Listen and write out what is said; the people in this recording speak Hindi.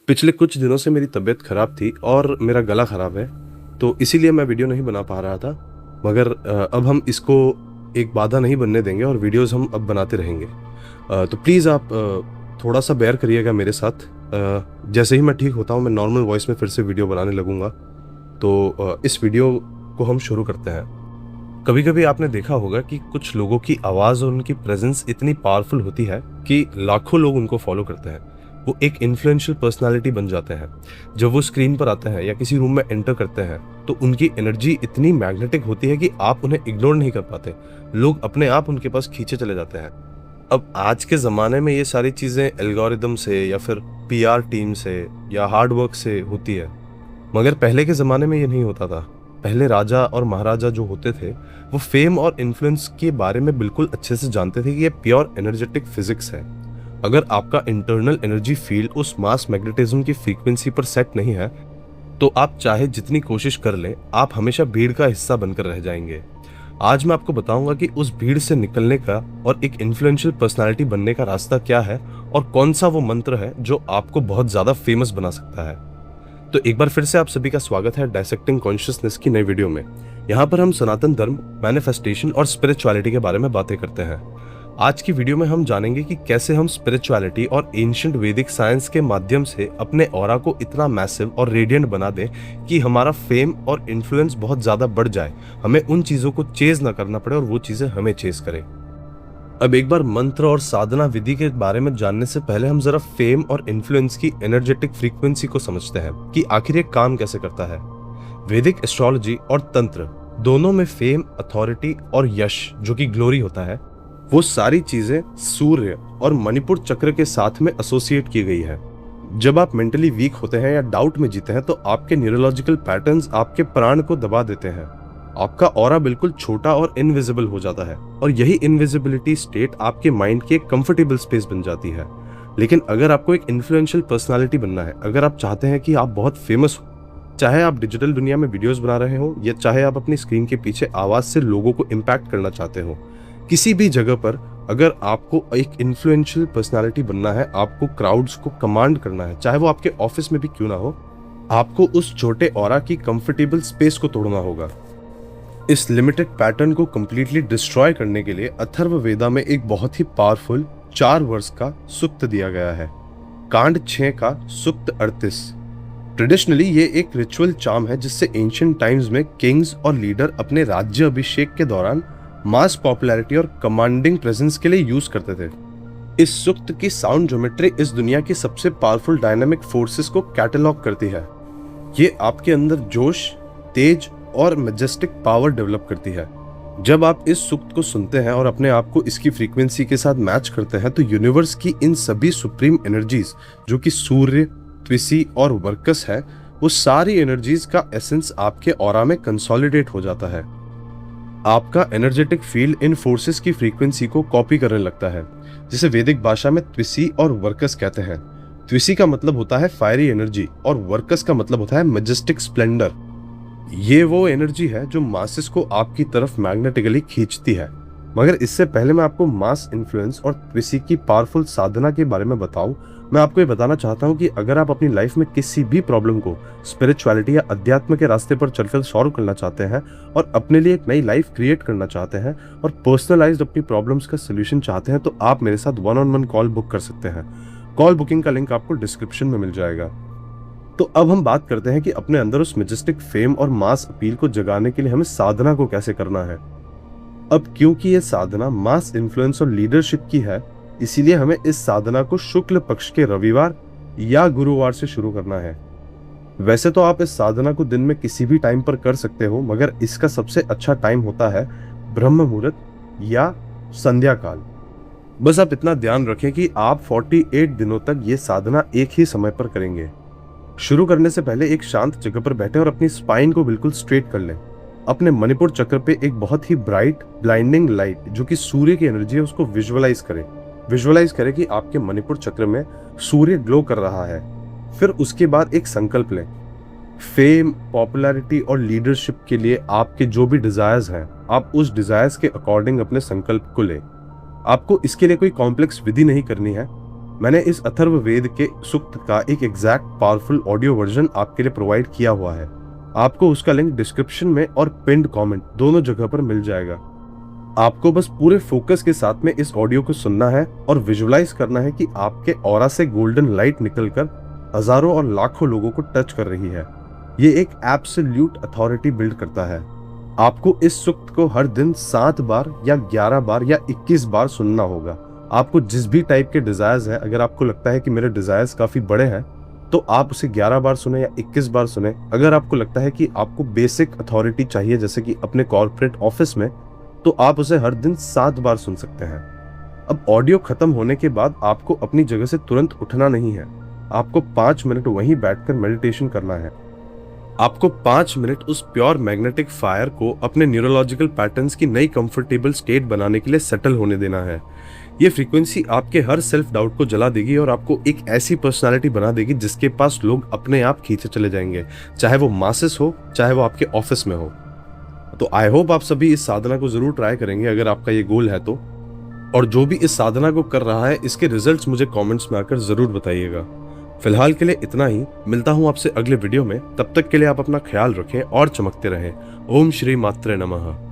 पिछले कुछ दिनों से मेरी तबीयत ख़राब थी और मेरा गला ख़राब है, तो इसीलिए मैं वीडियो नहीं बना पा रहा था। मगर अब हम इसको एक बाधा नहीं बनने देंगे और वीडियोज़ हम अब बनाते रहेंगे। तो प्लीज़ आप थोड़ा-सा बेयर करिएगा मेरे साथ। जैसे ही मैं ठीक होता हूँ, मैं नॉर्मल वॉइस में फिर से वीडियो बनाने लगूँगा। तो इस वीडियो को हम शुरू करते हैं। कभी-कभी आपने देखा होगा कि कुछ लोगों की आवाज़ और उनकी प्रेज़ेंस इतनी पावरफुल होती है कि लाखों लोग उनको फ़ॉलो करते हैं। वो एक इन्फ्लुएंशियल पर्सनैलिटी बन जाते हैं। जब वो स्क्रीन पर आते हैं या किसी रूम में एंटर करते हैं, तो उनकी एनर्जी इतनी मैग्नेटिक होती है कि आप उन्हें इग्नोर नहीं कर पाते। लोग अपने आप उनके पास खींचे चले जाते हैं। अब आज के ज़माने में ये सारी चीज़ें एल्गोरिदम से या फिर पीआर टीम से या हार्ड वर्क से होती है। मगर पहले के ज़माने में ये नहीं होता था। पहले राजा और महाराजा जो होते थे, वो फेम और इन्फ्लुएंस के बारे में बिल्कुल अच्छे से जानते थे कि ये प्योर एनर्जेटिक फिजिक्स है। अगर आपका इंटरनल एनर्जी फील्ड उस मास मैग्नेटिज्म की फ्रीक्वेंसी पर सेट नहीं है, तो आप चाहे जितनी कोशिश कर लें, आप हमेशा भीड़ का हिस्सा बनकर रह जाएंगे। आज मैं आपको बताऊंगा कि उस भीड़ से निकलने का और एक इन्फ्लुएंशियल पर्सनालिटी बनने का रास्ता क्या है और कौन सा वो मंत्र है जो आपको बहुत ज्यादा फेमस बना सकता है। तो एक बार फिर से आप सभी का स्वागत है डायसेक्टिंग कॉन्शियसनेस की नई वीडियो में। यहाँ पर हम सनातन धर्म, मैनिफेस्टेशन और स्पिरिचुअलिटी के बारे में बातें करते हैं। आज की वीडियो में हम जानेंगे कि कैसे हम स्पिरिचुअलिटी और एंशिएंट वैदिक साइंस के माध्यम से अपने ऑरा को इतना मैसिव और रेडिएंट बना दें कि हमारा फेम और इन्फ्लुएंस बहुत ज्यादा बढ़ जाए, हमें उन चीजों को चेज ना करना पड़े और वो चीजें हमें चेज करें। अब एक बार मंत्र और साधना विधि के बारे में जानने से पहले हम जरा फेम और इन्फ्लुएंस की एनर्जेटिक फ्रीक्वेंसी को समझते हैं कि आखिर ये काम कैसे करता है। वैदिक एस्ट्रोलॉजी और तंत्र दोनों में फेम, अथॉरिटी और यश, जो कि ग्लोरी होता है, वो सारी चीजें सूर्य और मणिपुर चक्र के साथ में एसोसिएट की गई है। जब आप मेंटली वीक होते हैं या डाउट में जीते हैं, तो आपके न्यूरोलॉजिकल पैटर्न्स आपके प्राण को दबा देते हैं। आपका ऑरा बिल्कुल छोटा और इनविजिबल हो जाता है और यही इनविजिबिलिटी स्टेट आपके माइंड की एक कंफर्टेबल स्पेस बन जाती है। लेकिन अगर आपको एक इन्फ्लुएंशियल पर्सनालिटी बनना है, अगर आप चाहते हैं कि आप बहुत फेमस हो, चाहे आप डिजिटल दुनिया में वीडियोस बना रहे हो या चाहे आप अपनी स्क्रीन के पीछे आवाज से लोगों को इम्पैक्ट करना चाहते हो, किसी भी जगह पर अगर आपको एक इन्फ्लुएंशियल पर्सनालिटी बनना है, आपको क्राउड्स को कमांड करना है, चाहे वो आपके ऑफिस में भी क्यों ना हो, आपको उस छोटे ऑरा की कंफर्टेबल स्पेस को तोड़ना होगा। इस लिमिटेड पैटर्न को कंप्लीटली डिस्ट्रॉय करने के लिए अथर्ववेदा में एक बहुत ही पावरफुल 4 वर्ष का सूक्त दिया गया है। कांड 6 का सूक्त 38। ट्रेडिशनली ये एक रिचुअल चार्म है जिससे एंशिएंट टाइम्स में किंग्स और लीडर अपने राज्य अभिषेक के दौरान मास पॉपुलैरिटी और कमांडिंग प्रेजेंस के लिए यूज करते थे। इस सूक्त की साउंड ज्योमेट्री इस दुनिया की सबसे पावरफुल डायनामिक फोर्सेस को कैटलॉग करती है। ये आपके अंदर जोश, तेज और मैजेस्टिक पावर डेवलप करती है। जब आप इस सूक्त को सुनते हैं और अपने आप को इसकी फ्रीक्वेंसी के साथ मैच करते हैं, तो यूनिवर्स की इन सभी सुप्रीम एनर्जीज, जो कि सूर्य, त्विसी और वर्कस है, वो सारी एनर्जीज का एसेंस आपके ऑरा में कंसोलिडेट हो जाता है। आपका एनर्जेटिक फील्ड इन फोर्सेस की फ्रीक्वेंसी को कॉपी करने लगता है, जिसे वैदिक भाषा में त्विसी और वर्कस कहते हैं। त्विसी का मतलब होता है फायरी एनर्जी और वर्कस का मतलब होता है मैजेस्टिक स्प्लेंडर। ये वो एनर्जी है जो मासेस को आपकी तरफ मैग्नेटिकली खींचती है। मगर इससे पहले मैं आपको मास इन्फ्लुएंस और त्विसी की पावरफुल साधना के बारे में बताऊं, मैं आपको ये बताना चाहता हूं कि अगर आप अपनी लाइफ में किसी भी प्रॉब्लम को स्पिरिचुअलिटी या अध्यात्म के रास्ते पर चलकर सॉल्व करना चाहते हैं और अपने लिए एक नई लाइफ क्रिएट करना चाहते हैं और पर्सनलाइज्ड अपनी प्रॉब्लम्स का सोल्यूशन चाहते हैं, तो आप मेरे साथ 1-on-1 कॉल बुक कर सकते हैं। कॉल बुकिंग का लिंक आपको डिस्क्रिप्शन में मिल जाएगा। तो अब हम बात करते हैं कि अपने अंदर उस मैजेस्टिक फेम और मास अपील को जगाने के लिए हमें साधना को कैसे करना है। अब क्योंकि ये साधना मास इन्फ्लुएंस और लीडरशिप की है, इसीलिए हमें इस साधना को शुक्ल पक्ष के रविवार या गुरुवार से शुरू करना है। वैसे तो आप इस साधना को दिन में किसी भी टाइम पर कर सकते हो, मगर इसका सबसे अच्छा टाइम होता है ब्रह्म मुहूर्त या संध्या काल। बस आप इतना ध्यान रखें कि आप 48 दिनों तक ये साधना एक ही समय पर करेंगे। शुरू करने से पहले एक शांत जगह पर बैठे और अपनी स्पाइन को बिल्कुल स्ट्रेट कर लें। अपने मणिपुर चक्र पे एक बहुत ही ब्राइट ब्लाइंडिंग लाइट, जो कि सूर्य की एनर्जी है, उसको विजुअलाइज करें। विजुअलाइज करें कि आपके मणिपुर चक्र में सूर्य ग्लो कर रहा है। फिर उसके बाद एक संकल्प लें। फेम, पॉपुलैरिटी और लीडरशिप के लिए आपके जो भी डिजायर्स हैं, आप उस डिजायर्स के अकॉर्डिंग अपने संकल्प को लें। आपको इसके लिए कोई कॉम्प्लेक्स विधि नहीं करनी है। मैंने इस अथर्ववेद के सूक्त का एक एग्जैक्ट पावरफुल ऑडियो वर्जन आपके लिए प्रोवाइड किया हुआ है। आपको उसका लिंक डिस्क्रिप्शन में और पिन्ड कमेंट दोनों जगह पर मिल जाएगा। आपको बस पूरे फोकस के साथ में इस ऑडियो को सुनना है और विजुअलाइज करना है कि आपके ऑरा से गोल्डन लाइट निकलकर हजारों और लाखों लोगों को टच कर रही है। ये एक एब्सोल्यूट अथॉरिटी बिल्ड करता है। आपको इस सूक्त को हर दिन 7 बार या 11 बार या 21 बार सुनना होगा। आपको जिस भी टाइप के डिजायर्स है, अगर आपको लगता है कि मेरे डिजायर्स काफी बड़े हैं तो आप उसे 11 बार सुने या 21 बार सुने। अगर आपको लगता है कि आपको बेसिक अथॉरिटी चाहिए जैसे कि अपने कॉर्पोरेट ऑफिस में, तो आप उसे हर दिन 7 बार सुन सकते हैं। अब ऑडियो खत्म होने के बाद आपको अपनी जगह से तुरंत उठना नहीं है। आपको 5 मिनट वहीं बैठकर मेडिटेशन करना है। आपको 5 मिनट उस प्योर मैग्नेटिक फायर को अपने न्यूरोलॉजिकल पैटर्न्स की नई कंफर्टेबल स्टेट बनाने के लिए सेटल होने देना है। ये फ्रीक्वेंसी आपके हर सेल्फ डाउट को जला देगी और आपको एक ऐसी पर्सनालिटी बना देगी जिसके पास लोग अपने आप खींचे चले जाएंगे, चाहे वो मासेस हो, चाहे वो आपके ऑफिस में हो। तो आई होप आप सभी इस साधना को जरूर ट्राई करेंगे अगर आपका ये गोल है तो। और जो भी इस साधना को कर रहा है, इसके रिजल्ट्स मुझे कमेंट्स में आकर जरूर बताइएगा। फिलहाल के लिए इतना ही। मिलता हूं आपसे अगले वीडियो में। तब तक के लिए आप अपना ख्याल रखें और चमकते रहें। ओम श्री मात्रे नमः।